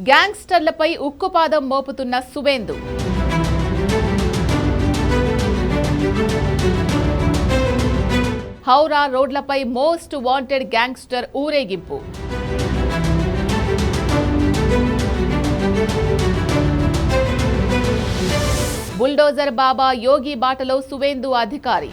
గ్యాంగ్స్టర్లపై ఉక్కుపాదం మోపుతున్న సువేందు. హౌరా రోడ్లపై most wanted gangster ఊరేగింపు. బుల్డోజర్ బాబా యోగి బాటలో సువేందు అధికారి.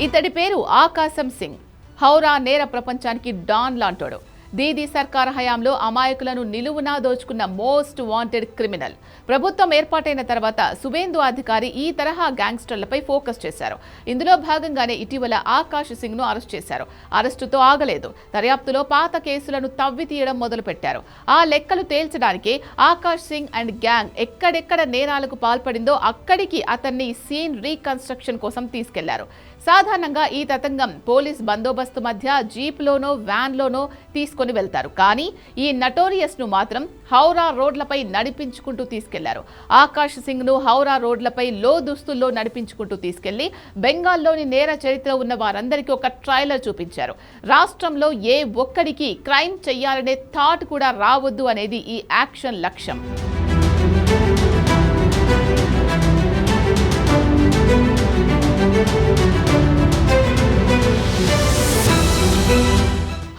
ఇతడి పేరు ఆకాశం సింగ్. హౌరా నేర ప్రపంచానికి డాన్ లాంటోడు. దీదీ సర్కార్ హయాంలో అమాయకులను నిలువునా దోచుకున్న మోస్ట్ వాంటెడ్ క్రిమినల్. ప్రభుత్వం ఏర్పాటైన తర్వాత సువేందు అధికారి ఈ తరహా గ్యాంగ్స్టర్లపై ఫోకస్ చేశారు. ఇందులో భాగంగానే ఇటీవల ఆకాశ్ సింగ్ ను అరెస్ట్ చేశారు. అరెస్టుతో ఆగలేదు. దర్యాప్తులో పాత కేసులను తవ్వి తీయడం మొదలుపెట్టారు. ఆ లెక్కలు తేల్చడానికే ఆకాశ్ సింగ్ అండ్ గ్యాంగ్ ఎక్కడెక్కడ నేరాలకు పాల్పడిందో అక్కడికి అతన్ని సీన్ రీకన్స్ట్రక్షన్ కోసం తీసుకెళ్లారు. సాధారణంగా ఈ తతంగం పోలీస్ బందోబస్తు మధ్య జీప్లోనో వ్యాన్లోనో తీసుకొని వెళ్తారు. కానీ ఈ నటోరియస్ ను మాత్రం హౌరా రోడ్లపై నడిపించుకుంటూ తీసుకెళ్లారు. ఆకాశ్ సింగ్ ను హౌరా రోడ్లపై లో దుస్తుల్లో నడిపించుకుంటూ తీసుకెళ్లి బెంగాల్లోని నేర చరిత్ర ఉన్న వారందరికీ ఒక ట్రైలర్ చూపించారు. రాష్ట్రంలో ఏ ఒక్కడికి క్రైమ్ చెయ్యాలనే థాట్ కూడా రావద్దు అనేది ఈ యాక్షన్ లక్ష్యం.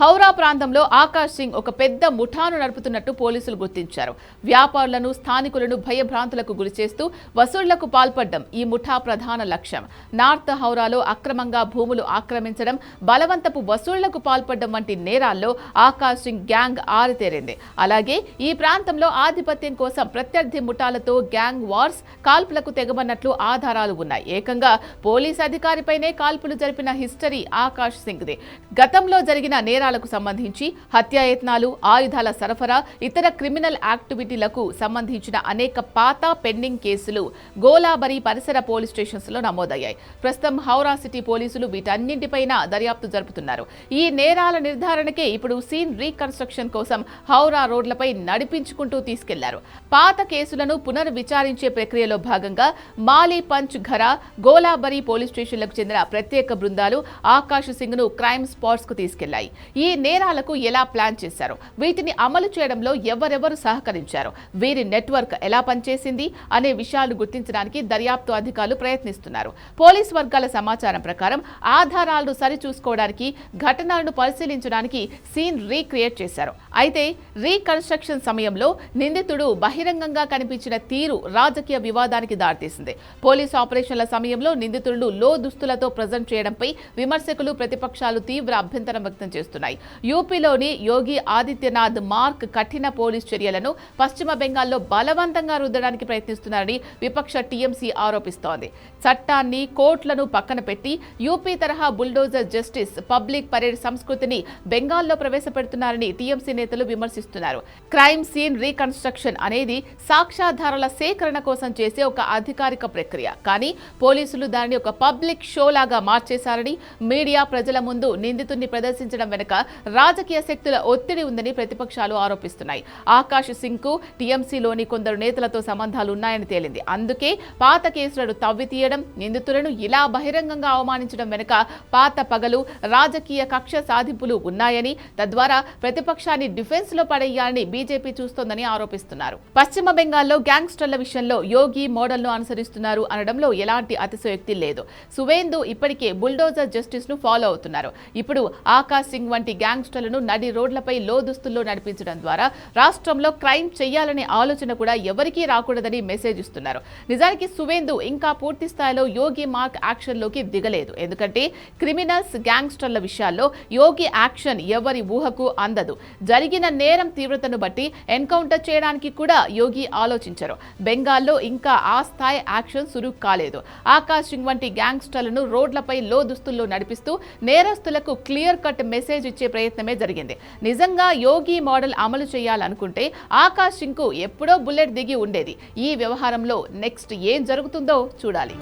హౌరా ప్రాంతంలో ఆకాశ్ సింగ్ ఒక పెద్ద ముఠాను నడుపుతున్నట్టు పోలీసులు గుర్తించారు. వ్యాపారులను, స్థానికులను భయభ్రాంతులకు గురిచేస్తూ వసూళ్లకు పాల్పడ్డం ఈ ముఠా ప్రధాన లక్ష్యం. నార్త్ హౌరాలో అక్రమంగా భూములు ఆక్రమించడం, బలవంతపు వసూళ్లకు పాల్పడ్డం వంటి నేరాల్లో ఆకాశ్ సింగ్ గ్యాంగ్ ఆరితేరింది. అలాగే ఈ ప్రాంతంలో ఆధిపత్యం కోసం ప్రత్యర్థి ముఠాలతో గ్యాంగ్ వార్స్, కాల్పులకు తెగబన్నట్లు ఆధారాలు ఉన్నాయి. ఏకంగా పోలీస్ అధికారిపైనే కాల్పులు జరిపిన హిస్టరీ ఆకాశ్ సింగ్ది. గతంలో జరిగిన నేరాలకు సంబంధించి హత్యాయత్నాలు, ఆయుధాల సరఫరా, ఇతర క్రిమినల్ యాక్టివిటీలకు సంబంధించిన అనేక పాత పెండింగ్ కేసులు గోలాబరి పరిసర పోలీస్ స్టేషన్స్ లో నమోదయ్యాయి. ప్రస్తుతం హౌరా సిటీ పోలీసులు వీటన్నింటిపైన దర్యాప్తు జరుపుతున్నారు. ఈ నేరాల నిర్ధారణకే ఇప్పుడు సీన్ రీకన్స్ట్రక్షన్ కోసం హౌరా రోడ్లపై నడిపించుకుంటూ తీసుకెళ్లారు. పాత కేసులను పునర్విచారించే ప్రక్రియలో భాగంగా మాలి పంచ్ ఘరా, గోలాబరి పోలీస్ స్టేషన్లకు చెందిన ప్రత్యేక బృందాలు ఆకాశ్ సింగ్ ను క్రైమ్ స్పాట్స్ కు తీసుకెళ్లాయి. ఈ నేరాలకు ఎలా ప్లాన్ చేశారు, వీటిని అమలు చేయడంలో ఎవరెవరు సహకరించారు, వీరి నెట్వర్క్ ఎలా పనిచేసింది అనే విషయాలు గుర్తించడానికి దర్యాప్తు అధికారులు ప్రయత్నిస్తున్నారు. పోలీస్ వర్గాల సమాచారం ప్రకారం ఆధారాలను సరిచూసుకోవడానికి, ఘటనలను పరిశీలించడానికి సీన్ రీక్రియేట్ చేశారు. అయితే రీకన్స్ట్రక్షన్ సమయంలో నిందితుడు బహిరంగంగా కనిపించిన తీరు రాజకీయ వివాదానికి దారితీసింది. పోలీస్ ఆపరేషన్ల సమయంలో నిందితులు లో దుస్తులతో ప్రజెంట్ చేయడంపై విమర్శకులు, ప్రతిపక్షాలు తీవ్ర అభ్యంతరం వ్యక్తం చేస్తున్నారు. యూపీలోని యోగి ఆదిత్యనాథ్ మార్క్ కఠిన పోలీస్ చర్యలను పశ్చిమ బెంగాల్లో బలవంతంగా రుద్దడానికి ప్రయత్నిస్తున్నారని విపక్ష టీఎంసీ ఆరోపిస్తోంది. చట్టాన్ని, కోర్టులను పక్కన పెట్టి యూపీ తరహా బుల్డోజర్ జస్టిస్, పబ్లిక్ పరేడ్ సంస్కృతిని బెంగాల్లో ప్రవేశపెడుతున్నారని టీఎంసీ నేతలు విమర్శిస్తున్నారు. క్రైమ్ సీన్ రీకన్స్ట్రక్షన్ అనేది సాక్ష్యాధారాల సేకరణ కోసం చేసే ఒక అధికారిక ప్రక్రియ. కానీ పోలీసులు దానిని ఒక పబ్లిక్ షో లాగా మార్చేశారని, మీడియా ప్రజల ముందు నిందితుడిని ప్రదర్శించడం వెనుక రాజకీయ శక్తుల ఒత్తిడి ఉందని ప్రతిపక్షాలు ఆరోపిస్తున్నాయి. ఆకాశ్ సింగ్ కు టీఎంసీలోని కొందరు నేతలతో సంబంధాలు ఉన్నాయని తేలింది. అందుకే పాత కేసులను తవ్వి తీయడం, నిందితులను ఇలా బహిరంగంగా అవమానించడం వెనుక పాత పగలు, రాజకీయ కక్ష సాధింపులు ఉన్నాయని, తద్వారా ప్రతిపక్షాన్ని డిఫెన్స్ లో పడేయాలని బీజేపీ చూస్తోందని ఆరోపిస్తున్నారు. పశ్చిమ బెంగాల్లో గ్యాంగ్స్టర్ల విషయంలో యోగి మోడల్ ను అనుసరిస్తున్నారు అనడంలో ఎలాంటి అతిశయోక్తి లేదు. సువేందు ఇప్పటికే బుల్డోజర్ జస్టిస్ ను ఫాలో అవుతున్నారు. ఇప్పుడు ఆకాశ్ సింగ్ వంటి గ్యాంగ్స్టర్లను నడి రోడ్లపై లో దుస్తుల్లో నడిపించడం ద్వారా రాష్ట్రంలో క్రైమ్ చేయాలనే ఆలోచన కూడా ఎవరికీ రాకూడదని మెసేజ్ ఇస్తున్నారు. నిజానికి సువేందు ఇంకా పూర్తి స్థాయిలో యోగి మార్క్ యాక్షన్ లోకి దిగలేదు. ఎందుకంటే క్రిమినల్స్, గ్యాంగ్స్టర్ల విషయాల్లో యోగి యాక్షన్ ఎవరి ఊహకు అందదు. జరిగిన నేరం తీవ్రతను బట్టి ఎన్కౌంటర్ చేయడానికి కూడా యోగి ఆలోచించరు. బెంగాల్లో ఇంకా ఆ స్థాయి యాక్షన్ సురు కాలేదు. ఆకాశ్ సింగ్ వంటి గ్యాంగ్స్టర్లను రోడ్లపై లో దుస్తుల్లో నడిపిస్తూ నేరస్తులకు క్లియర్ కట్ మెసేజ్ ఇచ్చే ప్రయత్నమే జరిగింది. నిజంగా యోగి మోడల్ అమలు చేయాలనుకుంటే ఆకాశ్ సింగ్ కు ఎప్పుడో బుల్లెట్ దిగి ఉండేది. ఈ వ్యవహారంలో నెక్స్ట్ ఏం జరుగుతుందో చూడాలి.